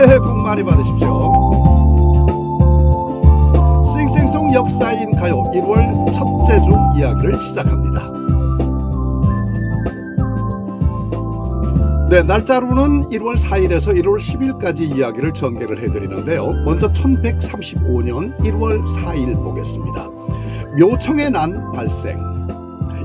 새해 복 많이 받으십시오. 싱싱송 역사인 가요 1월 첫째 주 이야기를 시작합니다. 네, 날짜로는 1월 4일에서 1월 10일까지 이야기를 전개를 해드리는데요. 먼저 1135년 1월 4일 보겠습니다. 묘청의 난 발생.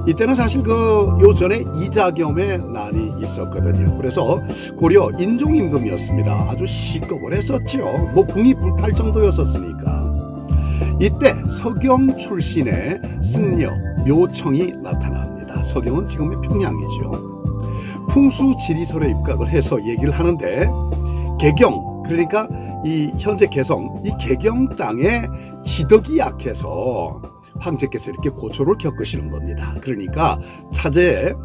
이때는 사실 요전에 이자겸의 난이 있었거든요. 그래서 고려 인종임금이었습니다. 아주 시급을 했었죠. 뭐 궁이 불탈 정도였었으니까. 이때 서경 출신의 승려 묘청이 나타납니다. 서경은 지금의 평양이죠. 풍수지리설에 입각을 해서 얘기를 하는데, 개경, 그러니까 이 현재 개성, 이 개경 땅에 지덕이 약해서 황제께서 이렇게 고초를 겪으시는 겁니다. 그러니까 차제의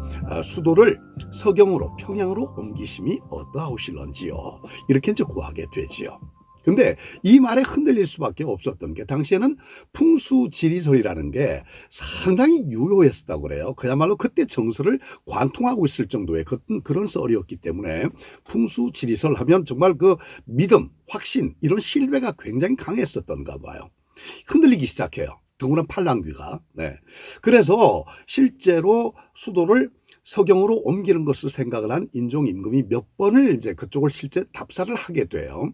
수도를 서경으로, 평양으로 옮기심이 어떠하실런지요, 이렇게 이제 구하게 되지요. 근데 이 말에 흔들릴 수밖에 없었던 게, 당시에는 풍수지리설이라는 게 상당히 유효했었다고 그래요. 그야말로 그때 정서를 관통하고 있을 정도의 그런 썰이었기 때문에 풍수지리설 하면 정말 그 믿음, 확신, 이런 신뢰가 굉장히 강했었던가 봐요. 흔들리기 시작해요. 더구나 팔랑귀가. 네. 그래서 실제로 수도를 서경으로 옮기는 것을 생각을 한 인종임금이 몇 번을 이제 그쪽을 실제 답사를 하게 돼요.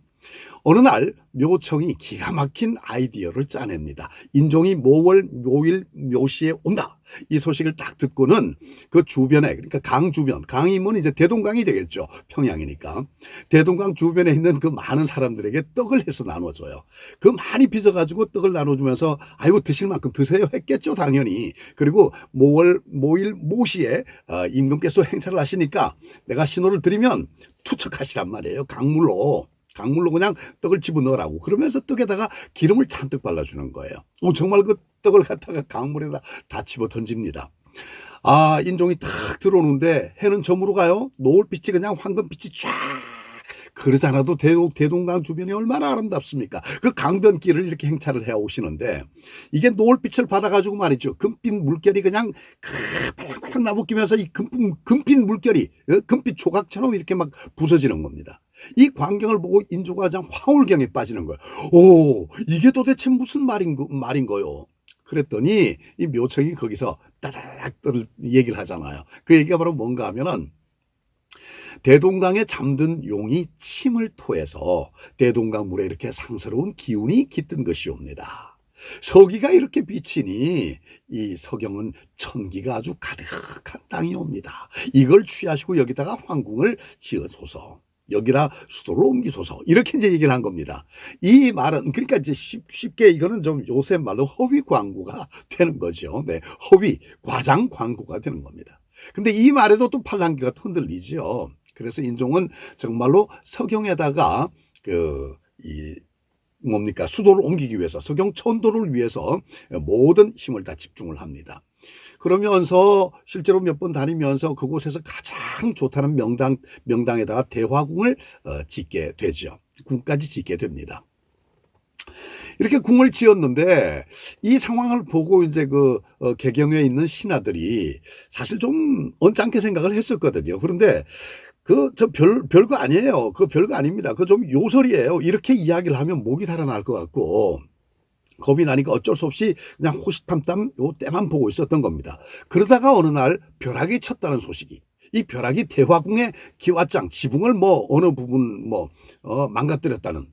어느 날 묘청이 기가 막힌 아이디어를 짜냅니다. 인종이 모월 묘일 묘시에 온다. 이 소식을 딱 듣고는 그 주변에, 그러니까 강 주변, 강이면 이제 대동강이 되겠죠. 평양이니까. 대동강 주변에 있는 그 많은 사람들에게 떡을 해서 나눠줘요. 그 많이 빚어가지고 떡을 나눠주면서 아이고 드실 만큼 드세요 했겠죠, 당연히. 그리고 모일 모시에 임금께서 행차를 하시니까 내가 신호를 드리면 투척하시란 말이에요. 강물로 그냥 떡을 집어넣으라고. 그러면서 떡에다가 기름을 잔뜩 발라주는 거예요. 정말 그 떡을 갖다가 강물에다 다 집어 던집니다. 인종이 탁 들어오는데 해는 저물어 가요. 노을빛이 그냥 황금빛이 쫙. 그러지 않아도 대동강 주변이 얼마나 아름답습니까? 그 강변길을 이렇게 행차를 해 오시는데, 이게 노을빛을 받아가지고 말이죠. 금빛 물결이 그냥 발랑발랑 나부끼면서 이 금빛 물결이 금빛 조각처럼 이렇게 막 부서지는 겁니다. 이 광경을 보고 인조가 그냥 화울경에 빠지는 거예요. 이게 도대체 무슨 말인 거요? 그랬더니 이 묘청이 거기서 따다닥 얘기를 하잖아요. 그 얘기가 바로 뭔가 하면은, 대동강에 잠든 용이 침을 토해서 대동강 물에 이렇게 상스러운 기운이 깃든 것이옵니다. 서기가 이렇게 비치니 이 서경은 천기가 아주 가득한 땅이옵니다. 이걸 취하시고 여기다가 황궁을 지어소서, 여기다 수도를 옮기소서, 이렇게 이제 얘기를 한 겁니다. 이 말은 그러니까 이제 쉽게 이거는 좀 요새 말로 허위 광고가 되는 거죠. 네, 허위 과장 광고가 되는 겁니다. 근데 이 말에도 또 팔랑귀가 흔들리죠. 그래서 인종은 정말로 서경에다가 수도를 옮기기 위해서, 서경 천도를 위해서 모든 힘을 다 집중을 합니다. 그러면서 실제로 몇 번 다니면서 그곳에서 가장 좋다는 명당에다가 대화궁을 짓게 되죠. 궁까지 짓게 됩니다. 이렇게 궁을 지었는데, 이 상황을 보고 이제 개경에 있는 신하들이 사실 좀 언짢게 생각을 했었거든요. 그런데 별거 아니에요. 별거 아닙니다. 좀 요설이에요. 이렇게 이야기를 하면 목이 달아날 것 같고 겁이 나니까 어쩔 수 없이 그냥 호시탐탐 요 때만 보고 있었던 겁니다. 그러다가 어느 날 벼락이 쳤다는 소식이, 이 벼락이 대화궁의 기와장 지붕을 어느 부분 망가뜨렸다는,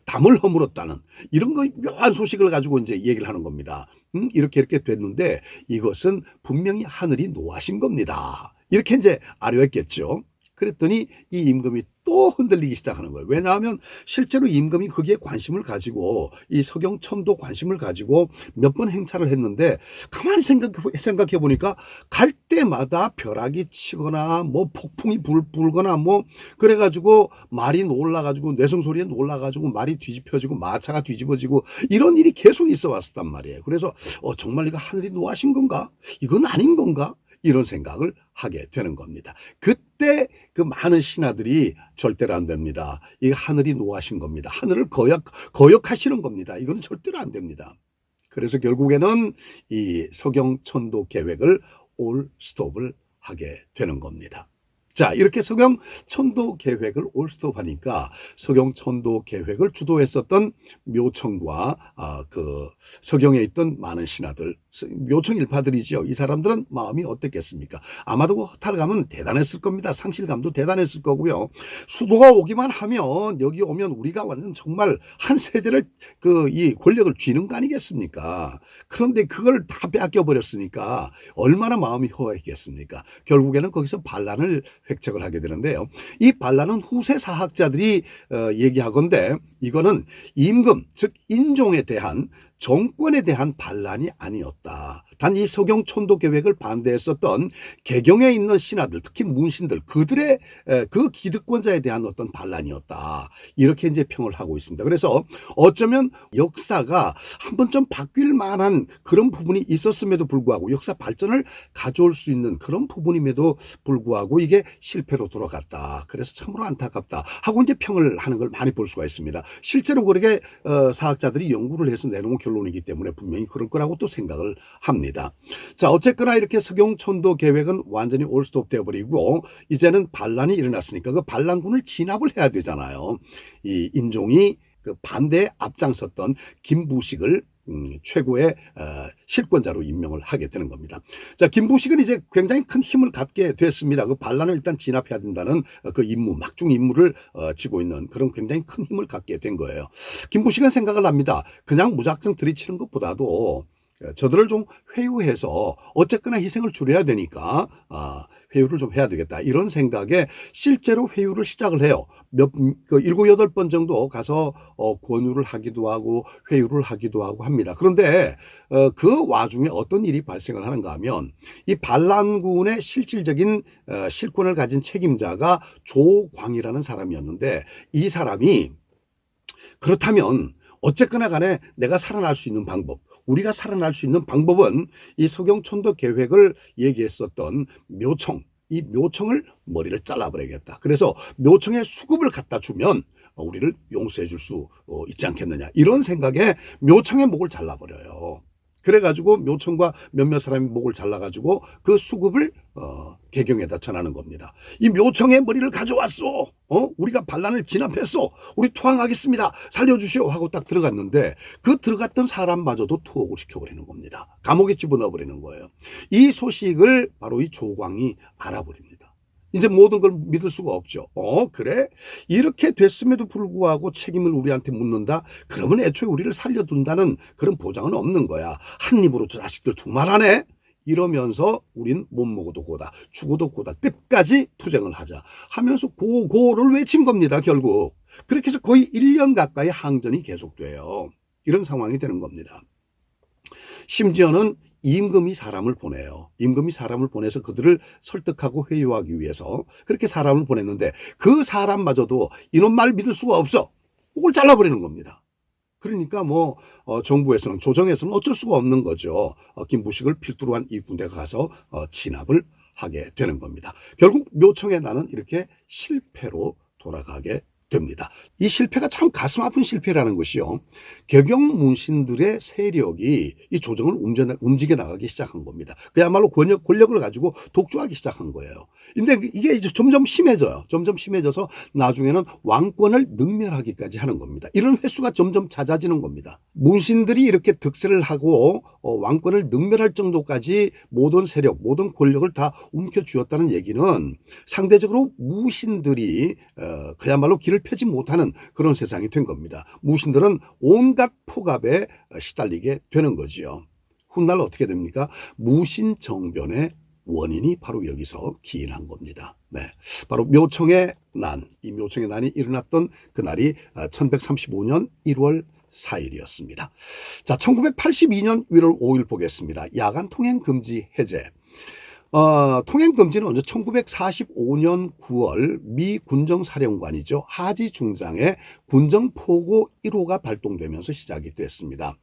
담을 허물었다는 이런 묘한 소식을 가지고 이제 얘기를 하는 겁니다. 이렇게 됐는데 이것은 분명히 하늘이 노하신 겁니다. 이렇게 이제 아뢰었겠죠. 그랬더니 이 임금이 또 흔들리기 시작하는 거예요. 왜냐하면 실제로 임금이 거기에 관심을 가지고, 이 서경천도 관심을 가지고 몇 번 행차를 했는데, 가만히 생각해 보니까 갈 때마다 벼락이 치거나 폭풍이 불거나 그래가지고 말이 놀라가지고, 뇌성소리에 놀라가지고 말이 뒤집혀지고 마차가 뒤집어지고 이런 일이 계속 있어 왔었단 말이에요. 그래서 정말 이거 하늘이 노하신 건가? 이건 아닌 건가? 이런 생각을 하게 되는 겁니다. 그때 그 많은 신하들이 절대로 안 됩니다. 이게 하늘이 노하신 겁니다. 하늘을 거역하시는 겁니다. 이거는 절대로 안 됩니다. 그래서 결국에는 이 서경천도 계획을 올 스톱을 하게 되는 겁니다. 자, 이렇게 서경 천도 계획을 올스톱하니까 서경 천도 계획을 주도했었던 묘청과 그 서경에 있던 많은 신하들, 묘청 일파들이지요. 이 사람들은 마음이 어땠겠습니까? 아마도 그 허탈 감은 대단했을 겁니다. 상실감도 대단했을 거고요. 수도가 오기만 하면 여기 오면 우리가 완전 정말 한 세대를 이 권력을 쥐는 거 아니겠습니까? 그런데 그걸 다 빼앗겨 버렸으니까 얼마나 마음이 허했겠습니까? 결국에는 거기서 반란을 획책을 하게 되는데요. 이 반란은 후세 사학자들이 얘기하건대 이거는 임금, 즉 인종에 대한 정권에 대한 반란이 아니었다. 단 이 서경 촌도 계획을 반대했었던 개경에 있는 신하들, 특히 문신들, 그들의 그 기득권자에 대한 어떤 반란이었다. 이렇게 이제 평을 하고 있습니다. 그래서 어쩌면 역사가 한번 좀 바뀔 만한 그런 부분이 있었음에도 불구하고 역사 발전을 가져올 수 있는 그런 부분임에도 불구하고 이게 실패로 돌아갔다. 그래서 참으로 안타깝다 하고 이제 평을 하는 걸 많이 볼 수가 있습니다. 실제로 그렇게 사학자들이 연구를 해서 내놓은 결론이기 때문에 분명히 그럴 거라고 또 생각을 합니다. 자, 어쨌거나 이렇게 서경촌도 계획은 완전히 올스톱 되어버리고 이제는 반란이 일어났으니까 그 반란군을 진압을 해야 되잖아요. 이 인종이 그 반대에 앞장섰던 김부식을 최고의 실권자로 임명을 하게 되는 겁니다. 자, 김부식은 이제 굉장히 큰 힘을 갖게 됐습니다. 그 반란을 일단 진압해야 된다는 그 임무, 막중 임무를 쥐고 있는 그런 굉장히 큰 힘을 갖게 된 거예요. 김부식은 생각을 합니다. 그냥 무작정 들이치는 것보다도 저들을 좀 회유해서 어쨌거나 희생을 줄여야 되니까 회유를 좀 해야 되겠다. 이런 생각에 실제로 회유를 시작을 해요. 7, 8번 정도 가서 권유를 하기도 하고 회유를 하기도 하고 합니다. 그런데 그 와중에 어떤 일이 발생을 하는가 하면 이 반란군의 실질적인 실권을 가진 책임자가 조광이라는 사람이었는데 이 사람이 그렇다면 어쨌거나 간에 내가 살아날 수 있는 방법, 우리가 살아날 수 있는 방법은 이 서경촌도 계획을 얘기했었던 묘청, 이 묘청을 머리를 잘라버리겠다. 그래서 묘청에 수급을 갖다 주면 우리를 용서해 줄 수 있지 않겠느냐. 이런 생각에 묘청의 목을 잘라버려요. 그래가지고 묘청과 몇몇 사람이 목을 잘라가지고 그 수급을 개경에다 전하는 겁니다. 이 묘청의 머리를 가져왔어. 우리가 반란을 진압했어. 우리 투항하겠습니다. 살려주시오 하고 딱 들어갔는데 그 들어갔던 사람마저도 투옥을 시켜버리는 겁니다. 감옥에 집어넣어버리는 거예요. 이 소식을 바로 이 조광이 알아버립니다. 이제 모든 걸 믿을 수가 없죠. 그래? 이렇게 됐음에도 불구하고 책임을 우리한테 묻는다? 그러면 애초에 우리를 살려둔다는 그런 보장은 없는 거야. 한 입으로 저 자식들 두 말 하네? 이러면서 우린 못 먹어도 고다, 죽어도 고다, 끝까지 투쟁을 하자 하면서 고를 외친 겁니다, 결국. 그렇게 해서 거의 1년 가까이 항전이 계속돼요. 이런 상황이 되는 겁니다. 심지어는 임금이 사람을 보내요. 임금이 사람을 보내서 그들을 설득하고 회유하기 위해서 그렇게 사람을 보냈는데 그 사람마저도 이놈 말 믿을 수가 없어. 목을 잘라버리는 겁니다. 그러니까 정부에서는 조정에서는 어쩔 수가 없는 거죠. 김부식을 필두로 한 이 군대가 가서 진압을 하게 되는 겁니다. 결국 묘청의 난은 이렇게 실패로 돌아가게 됩니다. 이 실패가 참 가슴 아픈 실패라는 것이요. 개경 문신들의 세력이 이 조정을 움직여 나가기 시작한 겁니다. 그야말로 권력을 가지고 독주하기 시작한 거예요. 근데 이게 이제 점점 심해져요. 점점 심해져서 나중에는 왕권을 능멸하기까지 하는 겁니다. 이런 횟수가 점점 잦아지는 겁니다. 문신들이 이렇게 득세를 하고 왕권을 능멸할 정도까지 모든 세력, 모든 권력을 다 움켜쥐었다는 얘기는 상대적으로 무신들이 그야말로 길을 펴지 못하는 그런 세상이 된 겁니다. 무신들은 온갖 폭압에 시달리게 되는 거지요. 훗날 어떻게 됩니까? 무신정변의 원인이 바로 여기서 기인한 겁니다. 네, 바로 묘청의 난, 이 묘청의 난이 일어났던 그날이 1135년 1월 4일이었습니다. 자, 1982년 1월 5일 보겠습니다. 야간 통행 금지 해제. 통행 금지는 먼저 1945년 9월 미 군정사령관이죠. 하지 중장의 분정포고 1호가 발동되면서 시작이 됐습니다.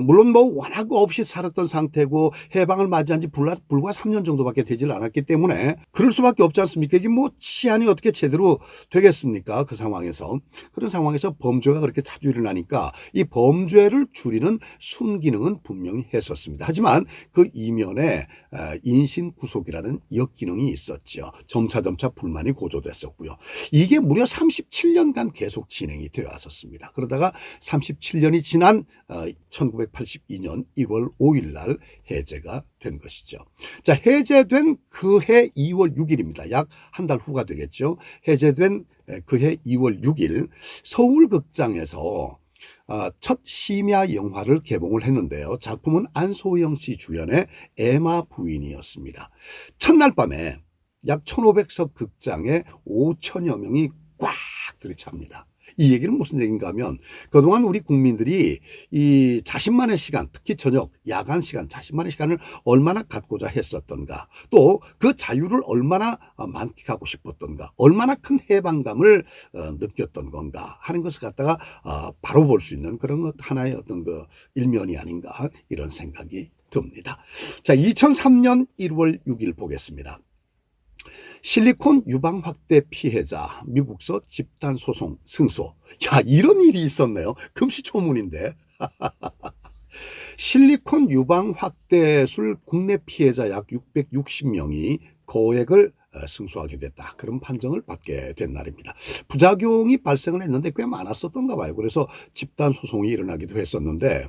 물론 뭐 워낙 없이 살았던 상태고 해방을 맞이한 지 불과 3년 정도밖에 되질 않았기 때문에 그럴 수밖에 없지 않습니까? 이게 뭐 치안이 어떻게 제대로 되겠습니까? 그 상황에서. 그런 상황에서 범죄가 그렇게 자주 일어나니까 이 범죄를 줄이는 순기능은 분명히 했었습니다. 하지만 그 이면에 인신구속이라는 역기능이 있었죠. 점차 불만이 고조됐었고요. 이게 무려 37년간 계속 진행이 되어 왔었습니다. 그러다가 37년이 지난 1982년 1월 5일 날 해제가 된 것이죠. 자, 해제된 그해 2월 6일입니다. 약 한 달 후가 되겠죠. 해제된 그해 2월 6일 서울극장에서 첫 심야 영화를 개봉을 했는데요. 작품은 안소영 씨 주연의 에마 부인이었습니다. 첫날 밤에 약 1,500석 극장에 5천여 명이 꽉 들이찹니다. 이 얘기는 무슨 얘기인가 하면 그동안 우리 국민들이 이 자신만의 시간, 특히 저녁, 야간 시간, 자신만의 시간을 얼마나 갖고자 했었던가, 또 그 자유를 얼마나 만끽하고 싶었던가, 얼마나 큰 해방감을 느꼈던 건가 하는 것을 갖다가 바로 볼 수 있는 그런 것 하나의 어떤 그 일면이 아닌가 이런 생각이 듭니다. 자, 2003년 1월 6일 보겠습니다. 실리콘 유방 확대 피해자 미국서 집단 소송 승소. 야, 이런 일이 있었네요. 금시초문인데. 실리콘 유방 확대술 국내 피해자 약 660명이 거액을 승소하게 됐다. 그런 판정을 받게 된 날입니다. 부작용이 발생을 했는데 꽤 많았었던가 봐요. 그래서 집단 소송이 일어나기도 했었는데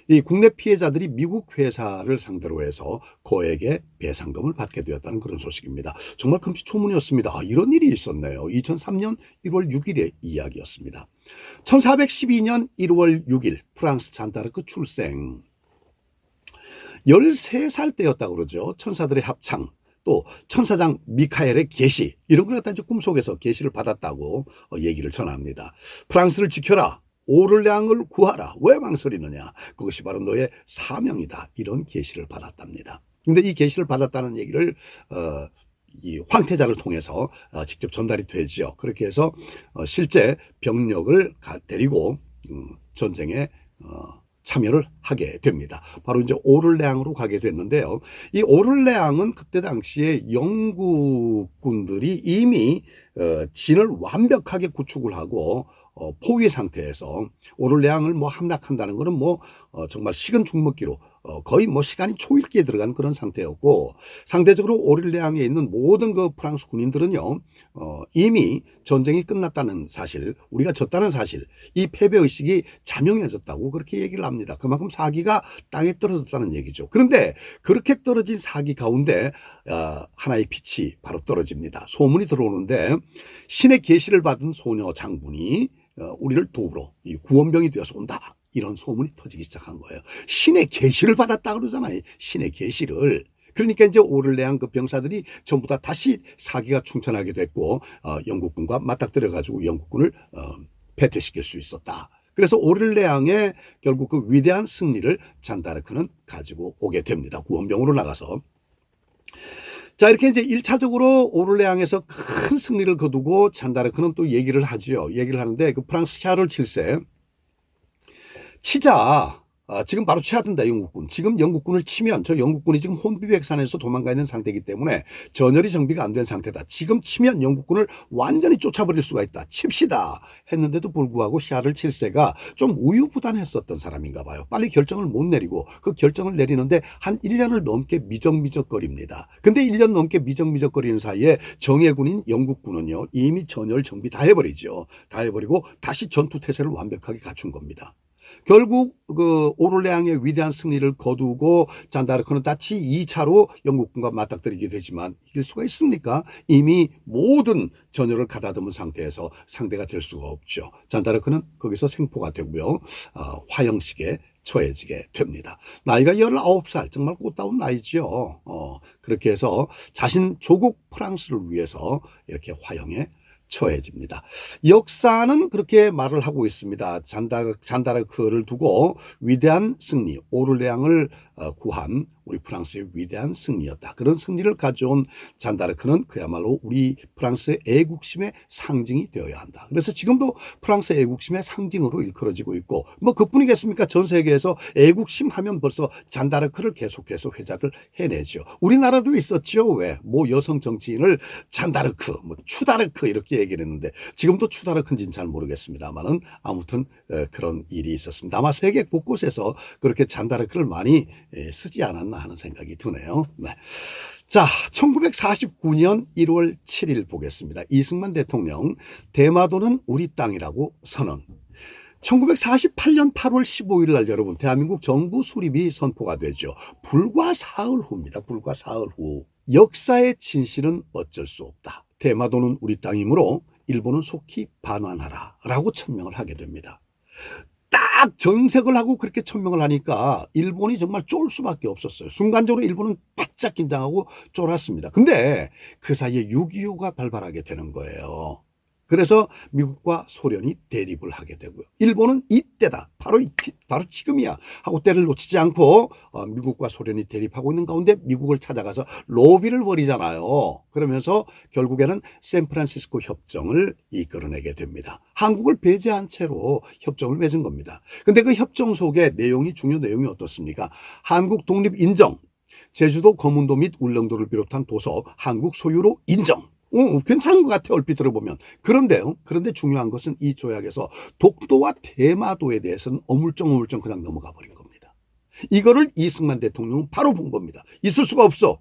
이 국내 피해자들이 미국 회사를 상대로 해서 거액의 배상금을 받게 되었다는 그런 소식입니다. 정말 금시초문이었습니다. 이런 일이 있었네요. 2003년 1월 6일의 이야기였습니다. 1412년 1월 6일 프랑스 잔다르크 출생. 13살 때였다고 그러죠. 천사들의 합창. 또 천사장 미카엘의 계시 이런 걸 갖다 꿈속에서 계시를 받았다고 얘기를 전합니다. 프랑스를 지켜라. 오를레앙을 구하라. 왜 망설이느냐. 그것이 바로 너의 사명이다. 이런 계시를 받았답니다. 근데 이 계시를 받았다는 얘기를 이 황태자를 통해서 직접 전달이 되죠. 그렇게 해서 실제 병력을 데리고 전쟁에 참여를 하게 됩니다. 바로 이제 오를레앙으로 가게 됐는데요. 이 오를레앙은 그때 당시에 영국군들이 이미 진을 완벽하게 구축을 하고 포위 상태에서 오를레앙을 뭐 함락한다는 것은 뭐 정말 식은 죽 먹기로 거의 뭐 시간이 초읽기에 들어간 그런 상태였고, 상대적으로 오를레앙에 있는 모든 그 프랑스 군인들은요 이미 전쟁이 끝났다는 사실, 우리가 졌다는 사실, 이 패배의식이 자명해졌다고 그렇게 얘기를 합니다. 그만큼 사기가 땅에 떨어졌다는 얘기죠. 그런데 그렇게 떨어진 사기 가운데 하나의 빛이 바로 떨어집니다. 소문이 들어오는데 신의 계시를 받은 소녀 장군이 우리를 도우러 이 구원병이 되어서 온다. 이런 소문이 터지기 시작한 거예요. 신의 계시를 받았다 그러잖아요. 신의 계시를. 그러니까 이제 오를레앙 그 병사들이 전부 다 다시 사기가 충천하게 됐고 영국군과 맞닥뜨려 가지고 영국군을 패퇴시킬 수 있었다. 그래서 오를레앙의 결국 그 위대한 승리를 잔다르크는 가지고 오게 됩니다. 구원병으로 나가서. 자, 이렇게 이제 1차적으로 오를레앙에서 큰 승리를 거두고 잔다르크는 또 얘기를 하지요. 얘기를 하는데 그 프랑스 샤를 7세 치자. 지금 바로 쳐야 된다, 영국군. 지금 영국군을 치면 저 영국군이 지금 혼비백산에서 도망가 있는 상태이기 때문에 전열이 정비가 안 된 상태다. 지금 치면 영국군을 완전히 쫓아버릴 수가 있다. 칩시다. 했는데도 불구하고 샤를 7세가 좀 우유부단했었던 사람인가 봐요. 빨리 결정을 못 내리고 그 결정을 내리는데 한 1년을 넘게 미적미적거립니다. 근데 1년 넘게 미적미적거리는 사이에 정예군인 영국군은요 이미 전열 정비 다 해버리죠. 다 해버리고 다시 전투태세를 완벽하게 갖춘 겁니다. 결국 그 오를레앙의 위대한 승리를 거두고 잔다르크는 다시 2차로 영국군과 맞닥뜨리게 되지만 이길 수가 있습니까? 이미 모든 전열을 가다듬은 상태에서 상대가 될 수가 없죠. 잔다르크는 거기서 생포가 되고요. 화형식에 처해지게 됩니다. 나이가 19살, 정말 꽃다운 나이죠. 그렇게 해서 자신 조국 프랑스를 위해서 이렇게 화형에 처해집니다. 역사는 그렇게 말을 하고 있습니다. 잔다르크를 두고 위대한 승리, 오를레앙을 구한 우리 프랑스의 위대한 승리였다. 그런 승리를 가져온 잔다르크는 그야말로 우리 프랑스의 애국심의 상징이 되어야 한다. 그래서 지금도 프랑스 애국심의 상징으로 일컬어지고 있고 뭐 그뿐이겠습니까? 전 세계에서 애국심 하면 벌써 잔다르크를 계속해서 회자를 해내죠. 우리나라도 있었죠. 왜? 뭐 여성 정치인을 잔다르크, 뭐 추다르크 이렇게 얘기를 했는데 지금도 추다르크인지는 잘 모르겠습니다만은 아무튼 그런 일이 있었습니다. 아마 세계 곳곳에서 그렇게 잔다르크를 많이 쓰지 않았나 하는 생각이 드네요. 네. 자, 1949년 1월 7일 보겠습니다. 이승만 대통령 대마도는 우리 땅이라고 선언. 1948년 8월 15일 날 여러분 대한민국 정부 수립이 선포가 되죠. 불과 사흘 후입니다. 불과 사흘 후. 역사의 진실은 어쩔 수 없다. 대마도는 우리 땅이므로 일본은 속히 반환하라 라고 천명을 하게 됩니다. 딱 정색을 하고 그렇게 천명을 하니까 일본이 정말 쫄 수밖에 없었어요. 순간적으로 일본은 바짝 긴장하고 쫄았습니다. 근데 그 사이에 6.25가 발발하게 되는 거예요. 그래서 미국과 소련이 대립을 하게 되고요. 일본은 이때다. 바로 지금이야. 하고 때를 놓치지 않고 미국과 소련이 대립하고 있는 가운데 미국을 찾아가서 로비를 벌이잖아요. 그러면서 결국에는 샌프란시스코 협정을 이끌어내게 됩니다. 한국을 배제한 채로 협정을 맺은 겁니다. 근데 그 협정 속에 중요 내용이 어떻습니까? 한국 독립 인정, 제주도, 거문도 및 울릉도를 비롯한 도서 한국 소유로 인정. 괜찮은 것 같아요. 얼핏 들어보면. 그런데 중요한 것은 이 조약에서 독도와 대마도에 대해서는 어물쩡 그냥 넘어가 버린 겁니다. 이거를 이승만 대통령은 바로 본 겁니다. 있을 수가 없어.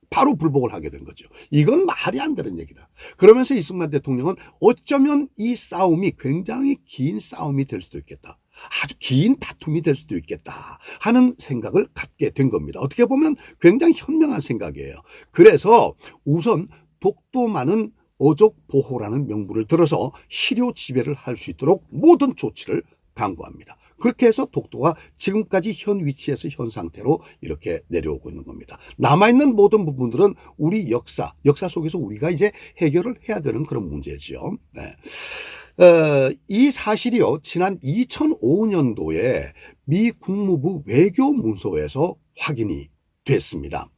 바로 불복을 하게 된 거죠. 이건 말이 안 되는 얘기다. 그러면서 이승만 대통령은 어쩌면 이 싸움이 굉장히 긴 싸움이 될 수도 있겠다. 아주 긴 다툼이 될 수도 있겠다 하는 생각을 갖게 된 겁니다. 어떻게 보면 굉장히 현명한 생각이에요. 그래서 우선 독도만은 어족 보호라는 명분을 들어서 실효 지배를 할 수 있도록 모든 조치를 강구합니다. 그렇게 해서 독도가 지금까지 현 위치에서 현 상태로 이렇게 내려오고 있는 겁니다. 남아있는 모든 부분들은 우리 역사 속에서 우리가 이제 해결을 해야 되는 그런 문제죠. 네. 이 사실이요, 지난 2005년도에 미 국무부 외교문서에서 확인이 됐습니다.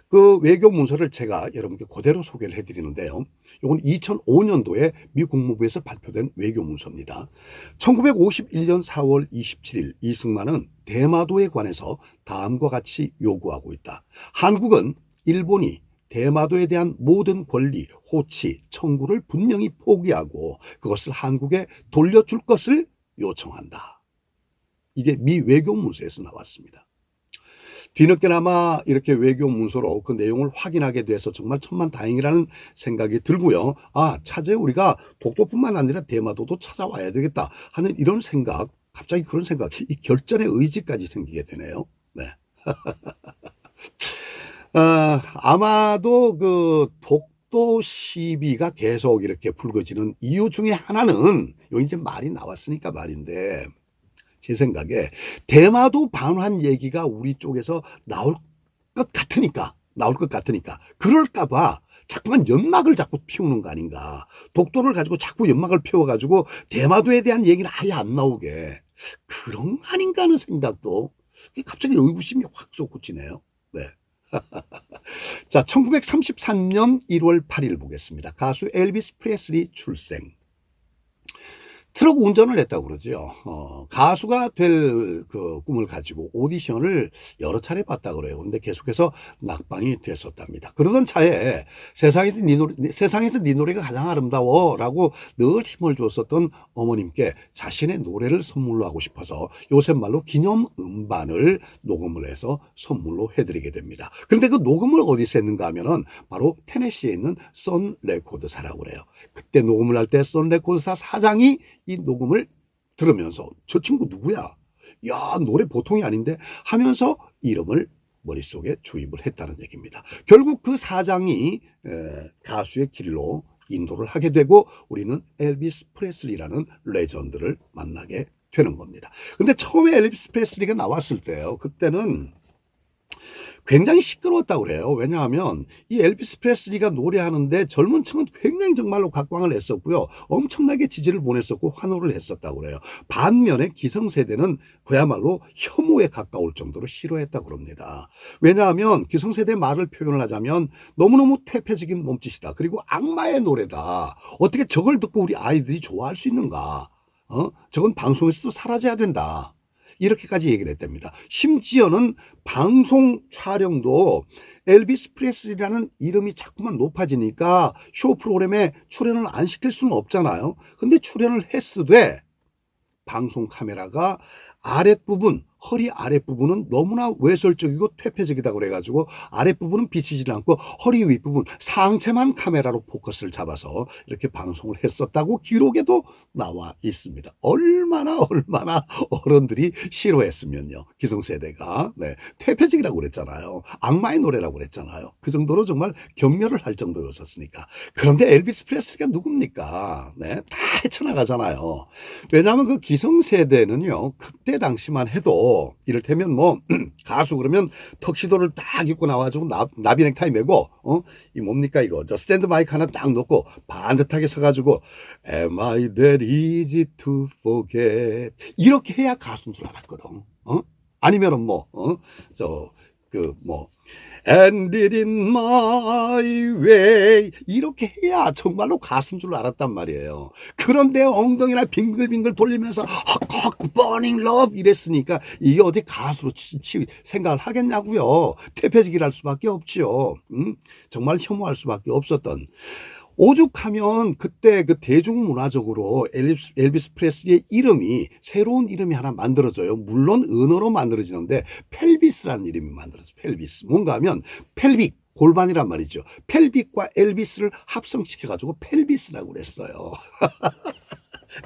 그 외교 문서를 제가 여러분께 그대로 소개를 해드리는데요. 이건 2005년도에 미 국무부에서 발표된 외교 문서입니다. 1951년 4월 27일 이승만은 대마도에 관해서 다음과 같이 요구하고 있다. 한국은 일본이 대마도에 대한 모든 권리, 호치, 청구를 분명히 포기하고 그것을 한국에 돌려줄 것을 요청한다. 이게 미 외교 문서에서 나왔습니다. 뒤늦게나마 이렇게 외교 문서로 그 내용을 확인하게 돼서 정말 천만다행이라는 생각이 들고요. 차제에 우리가 독도뿐만 아니라 대마도도 찾아와야 되겠다 하는 이런 생각, 갑자기 그런 생각, 이 결전의 의지까지 생기게 되네요. 네. 아마도 그 독도 시비가 계속 이렇게 불거지는 이유 중에 하나는 여기 이제 말이 나왔으니까 말인데, 제 생각에 대마도 반환 얘기가 우리 쪽에서 나올 것 같으니까 그럴까봐 자꾸만 연막을 자꾸 피우는 거 아닌가. 독도를 가지고 자꾸 연막을 피워가지고 대마도에 대한 얘기는 아예 안 나오게 그런 거 아닌가 하는 생각도 갑자기 의구심이 확 솟구치네요. 네. 자, 1933년 1월 8일 보겠습니다. 가수 엘비스 프레슬리 출생. 트럭 운전을 했다고 그러죠. 가수가 될 그 꿈을 가지고 오디션을 여러 차례 봤다고 그래요. 그런데 계속해서 낙방이 됐었답니다. 그러던 차에 세상에서 네 노래가 가장 아름다워라고 늘 힘을 줬었던 어머님께 자신의 노래를 선물로 하고 싶어서 요새 말로 기념 음반을 녹음을 해서 선물로 해드리게 됩니다. 그런데 그 녹음을 어디서 했는가 하면은 바로 테네시에 있는 선 레코드사라고 그래요. 그때 녹음을 할 때 선 레코드사 사장이 이 녹음을 들으면서 저 친구 누구야? 야, 노래 보통이 아닌데 하면서 이름을 머릿속에 주입을 했다는 얘기입니다. 결국 그 사장이 가수의 길로 인도를 하게 되고 우리는 엘비스 프레슬리라는 레전드를 만나게 되는 겁니다. 근데 처음에 엘비스 프레슬리가 나왔을 때요. 그때는 굉장히 시끄러웠다고 그래요. 왜냐하면 이 엘비스 프레슬리가 노래하는데 젊은 층은 굉장히 정말로 각광을 했었고요. 엄청나게 지지를 보냈었고 환호를 했었다고 그래요. 반면에 기성세대는 그야말로 혐오에 가까울 정도로 싫어했다고 그럽니다. 왜냐하면 기성세대 말을 표현을 하자면 너무너무 퇴폐적인 몸짓이다. 그리고 악마의 노래다. 어떻게 저걸 듣고 우리 아이들이 좋아할 수 있는가? 저건 방송에서도 사라져야 된다. 이렇게까지 얘기를 했답니다. 심지어는 방송 촬영도 엘비스 프레슬리라는 이름이 자꾸만 높아지니까 쇼 프로그램에 출연을 안 시킬 수는 없잖아요. 근데 출연을 했으되 방송 카메라가 아랫부분, 허리 아랫부분은 너무나 외설적이고 퇴폐적이다 그래가지고 아랫부분은 비치지 않고 허리 윗부분 상체만 카메라로 포커스를 잡아서 이렇게 방송을 했었다고 기록에도 나와 있습니다. 얼마나 어른들이 싫어했으면요. 기성세대가. 네, 퇴폐적이라고 그랬잖아요. 악마의 노래라고 그랬잖아요. 그 정도로 정말 경멸을 할 정도였었으니까. 그런데 엘비스 프레슬리가 누굽니까? 네, 다 헤쳐나가잖아요. 왜냐하면 그 기성세대는요. 그때 당시만 해도 이를테면 뭐 가수 그러면 턱시도를 딱 입고 나와가지고 나비 넥타이 메고 이 뭡니까 이거 저 스탠드 마이크 하나 딱 놓고 반듯하게 서가지고 Am I that easy to forget 이렇게 해야 가수인 줄 알았거든. 아니면은 And it in my way 이렇게 해야 정말로 가수인 줄 알았단 말이에요. 그런데 엉덩이나 빙글빙글 돌리면서 헉헉 burning love 이랬으니까 이게 어디 가수로 생각을 하겠냐고요. 퇴폐지기를 할 수밖에 없죠. 정말 혐오할 수밖에 없었던. 오죽하면 그때 그 대중문화적으로 엘비스 프레슬리의 이름이 새로운 이름이 하나 만들어져요. 물론 은어로 만들어지는데 펠비스라는 이름이 만들어져요. 펠비스. 뭔가 하면 펠빅 골반이란 말이죠. 펠빅과 엘비스를 합성시켜가지고 펠비스라고 그랬어요.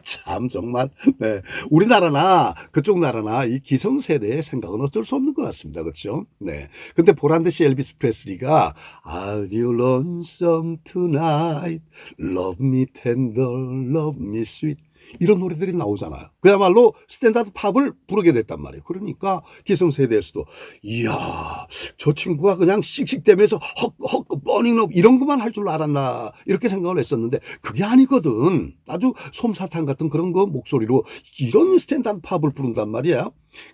참 정말 네. 우리나라나 그쪽 나라나 이 기성세대의 생각은 어쩔 수 없는 것 같습니다. 그렇죠? 네. 근데 보란듯이 엘비스 프레슬리가 Are you lonesome tonight? Love me tender, love me sweet 이런 노래들이 나오잖아요. 그야말로 스탠다드 팝을 부르게 됐단 말이에요. 그러니까 기성세대에서도 이야 저 친구가 그냥 씩씩대면서 헉헉 버닝 러브 이런 것만 할 줄 알았나 이렇게 생각을 했었는데 그게 아니거든. 아주 솜사탕 같은 그런 거 목소리로 이런 스탠다드 팝을 부른단 말이야.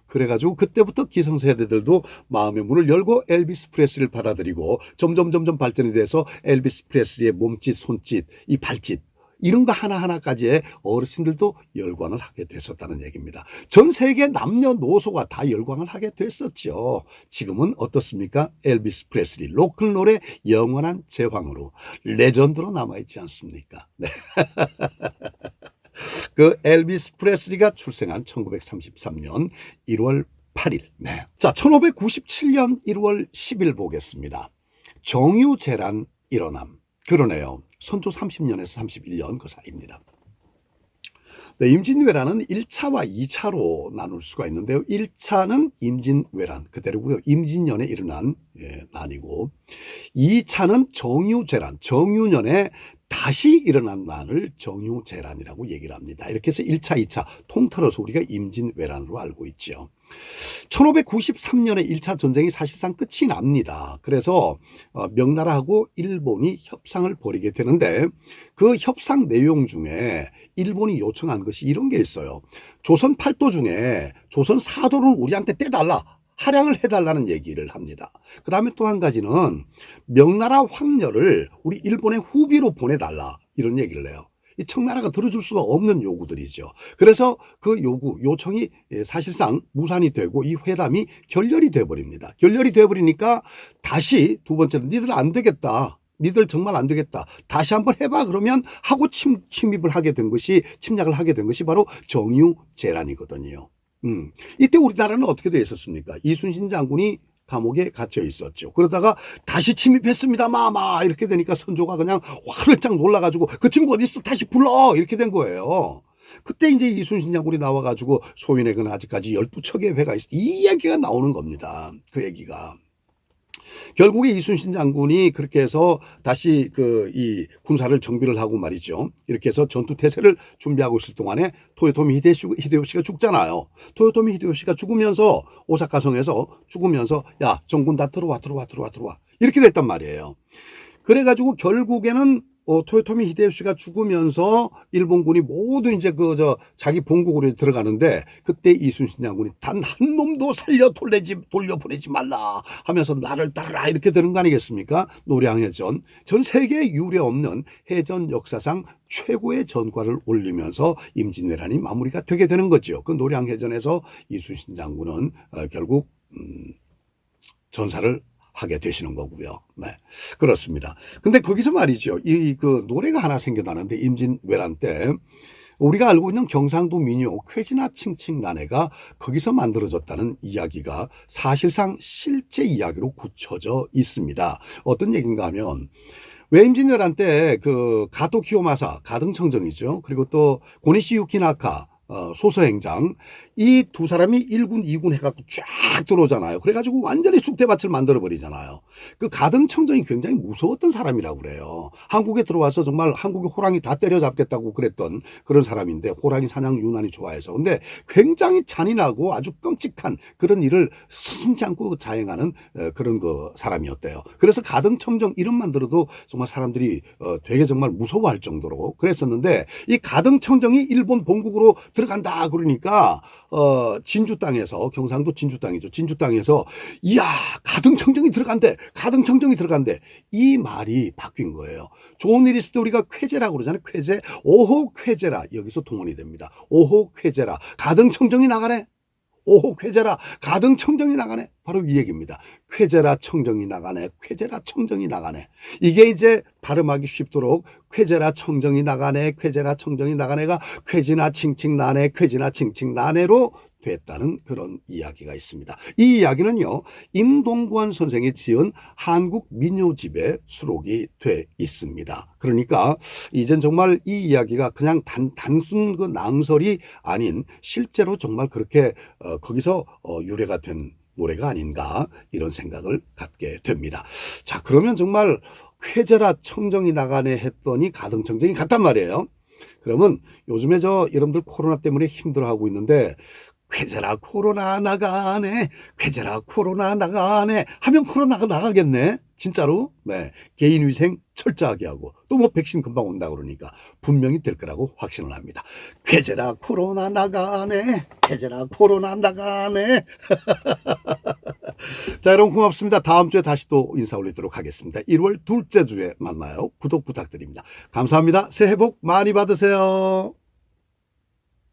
그래가지고 그때부터 기성세대들도 마음의 문을 열고 엘비스 프레슬리를 받아들이고 점점 발전이 돼서 엘비스 프레슬리의 몸짓, 손짓, 이 발짓 이런 거 하나하나까지의 어르신들도 열광을 하게 됐었다는 얘기입니다. 전 세계 남녀노소가 다 열광을 하게 됐었죠. 지금은 어떻습니까? 엘비스 프레슬리 로큰롤의 영원한 제왕으로 레전드로 남아있지 않습니까? 네. 그 엘비스 프레슬리가 출생한 1933년 1월 8일. 네. 자, 1597년 1월 10일 보겠습니다. 정유재란 일어남. 그러네요. 선조 30년에서 31년 그 사이입니다. 네, 임진왜란은 1차와 2차로 나눌 수가 있는데요. 1차는 임진왜란 그대로고요. 임진년에 일어난 난이고 2차는 정유재란 정유년에 다시 일어난 난을 정유재란이라고 얘기를 합니다. 이렇게 해서 1차, 2차 통틀어서 우리가 임진왜란으로 알고 있죠. 1593년에 1차 전쟁이 사실상 끝이 납니다. 그래서 명나라하고 일본이 협상을 벌이게 되는데 그 협상 내용 중에 일본이 요청한 것이 이런 게 있어요. 조선 8도 중에 조선 4도를 우리한테 떼달라. 할양을 해달라는 얘기를 합니다. 그 다음에 또 한 가지는 명나라 황녀를 우리 일본의 후비로 보내달라 이런 얘기를 해요. 이 청나라가 들어줄 수가 없는 요구들이죠. 그래서 그 요청이 사실상 무산이 되고 이 회담이 결렬이 돼버립니다. 결렬이 돼버리니까 다시 두 번째는 니들 안 되겠다. 니들 정말 안 되겠다. 다시 한번 해봐. 그러면 하고 침입을 하게 된 것이 침략을 하게 된 것이 바로 정유재란이거든요. 이때 우리나라는 어떻게 되어 있었습니까? 이순신 장군이 감옥에 갇혀 있었죠. 그러다가 다시 침입했습니다. 마마 이렇게 되니까 선조가 그냥 화들짝 놀라가지고 그 친구 어디 있어? 다시 불러 이렇게 된 거예요. 그때 이제 이순신 장군이 나와가지고 소인에게는 아직까지 12척의 회가 있어. 이 얘기가 나오는 겁니다. 그 얘기가. 결국에 이순신 장군이 그렇게 해서 다시 이 군사를 정비를 하고 말이죠. 이렇게 해서 전투 태세를 준비하고 있을 동안에 토요토미 히데요시가 죽잖아요. 토요토미 히데요시가 죽으면서 오사카성에서 죽으면서 야, 정군 다 들어와. 이렇게 됐단 말이에요. 그래가지고 결국에는 토요토미 히데요시가 죽으면서 일본군이 모두 이제 자기 본국으로 들어가는데 그때 이순신 장군이 단 한 놈도 돌려보내지 말라 하면서 나를 따르라 이렇게 되는 거 아니겠습니까? 노량해전. 전 세계에 유례 없는 해전 역사상 최고의 전과를 올리면서 임진왜란이 마무리가 되게 되는 거죠. 그 노량해전에서 이순신 장군은 결국 전사를 하게 되시는 거고요. 네, 그렇습니다. 근데 거기서 말이죠. 그 노래가 하나 생겨나는데 임진왜란 때 우리가 알고 있는 경상도 민요 쾌지나 칭칭난해가 거기서 만들어졌다는 이야기가 사실상 실제 이야기로 굳혀져 있습니다. 어떤 얘기인가 하면 왜 임진왜란 때 그 가토 키요마사 가등청정이죠. 그리고 또 고니시 유키나카 소서행장 이 두 사람이 1군, 2군 해갖고 쫙 들어오잖아요. 그래가지고 완전히 쑥대밭을 만들어버리잖아요. 그 가등청정이 굉장히 무서웠던 사람이라고 그래요. 한국에 들어와서 정말 한국의 호랑이 다 때려잡겠다고 그랬던 그런 사람인데 호랑이 사냥 유난히 좋아해서. 근데 굉장히 잔인하고 아주 끔찍한 그런 일을 서슴지 않고 자행하는 그런 사람이었대요. 그래서 가등청정 이름만 들어도 정말 사람들이 되게 정말 무서워할 정도로 그랬었는데 이 가등청정이 일본 본국으로 들어간다 그러니까 진주 땅에서 경상도 진주 땅이죠. 진주 땅에서 이야 가등청정이 들어간대. 이 말이 바뀐 거예요. 좋은 일이 있을 때 우리가 쾌제라고 그러잖아요. 쾌제. 오호 쾌제라. 여기서 동원이 됩니다. 오호 쾌제라. 가등청정이 나가네. 오호 쾌제라. 가등청정이 나가네. 바로 이 얘기입니다. 쾌제라 청정이 나가네. 쾌제라 청정이 나가네. 이게 이제 발음하기 쉽도록 쾌제라 청정이 나가네. 쾌제라 청정이 나가네가 쾌지나 칭칭나네. 쾌지나 칭칭나네로 됐다는 그런 이야기가 있습니다. 이 이야기는요. 임동관 선생이 지은 한국 민요집에 수록이 돼 있습니다. 그러니까 이젠 정말 이 이야기가 그냥 단순 그 낭설이 아닌 실제로 정말 그렇게 거기서 유래가 된 노래가 아닌가 이런 생각을 갖게 됩니다. 자, 그러면 정말 쾌제라 청정이 나가네 했더니 가등청정이 갔단 말이에요. 그러면 요즘에 여러분들 코로나 때문에 힘들어하고 있는데 쾌제라 코로나 나가네. 쾌제라 코로나 나가네. 하면 코로나가 나가겠네. 진짜로. 네. 개인위생 철저하게 하고 또 뭐 백신 금방 온다 그러니까 분명히 될 거라고 확신을 합니다. 쾌제라 코로나 나가네. 쾌제라 코로나 나가네. 자, 여러분 고맙습니다. 다음 주에 다시 또 인사 올리도록 하겠습니다. 1월 둘째 주에 만나요. 구독 부탁드립니다. 감사합니다. 새해 복 많이 받으세요.